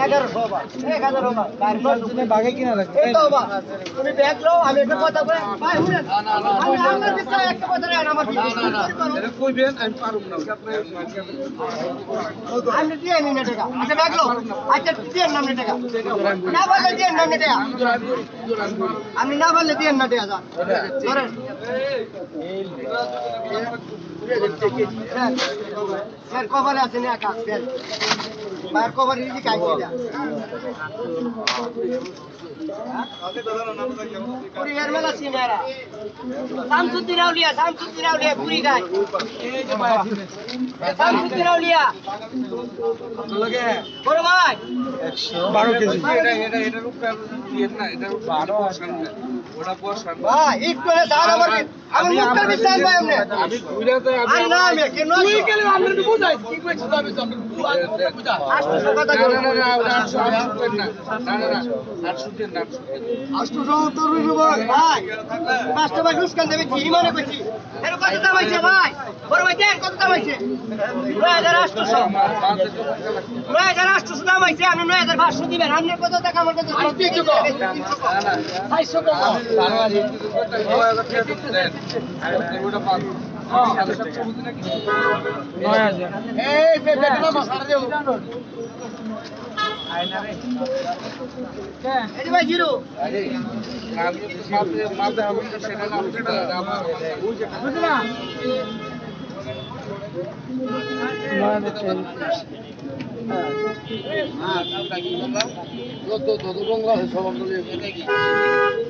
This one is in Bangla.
1100 বা 1000 বা তারপর তুমি বাগে কিনা লাগবে এই তো বা তুমি ব্যাগ লও আমি একটা কথা কই ভাই শুনেন আমার বিষয় একটা কথা না আমার এটা কইবেন আমি পারুম না আমি দিয়ে নি না টাকা আচ্ছা ব্যাগ লও আচ্ছা দিয়ে নাম না টাকা না বললে দিয়ে নাম না টাকা আমি না বললে দিয়ে না টাকা ধরেন স্যার কভারে আছে না কাজ স্যার বার কভার ইজি কাইছে না পুরি এর মেলা সিনারা শামসুদ্দিন আউলিয়া পুরি গায় শামসুদ্দিন আউলিয়া লাগে বড় ভাই 12 কেজি এটার উপরে দিয়ে না এটার 12 ওটা বসান ভাই একটু দাঁড় আমার মুখটা বিচার ভাই আপনি আমি ঘুরাতে আর না আমি কেন তুই গেলে আমরা তো বুঝাই কি কইছিস আমি বুঝা আসলে কথা না বল না না ওটা 800 না না না 800 দেন না 800 তোর ভাই পাঁচটা ভাই লুস্কান দেবে কি মানে কইছি এর কত দাম হইছে ভাই বড় ভাই দেন কত দাম হইছে 9800 দাম হইছে আপনি 9500 দিবেন আপনি কত টাকা আমার কাছে 300 কম 500 কম ওটা পাবো এই বেটা মশলা দেও এই ভাই জিরো মাপতে হবে সেটা না আমার বুঝলা কত কত রঙ আছে সব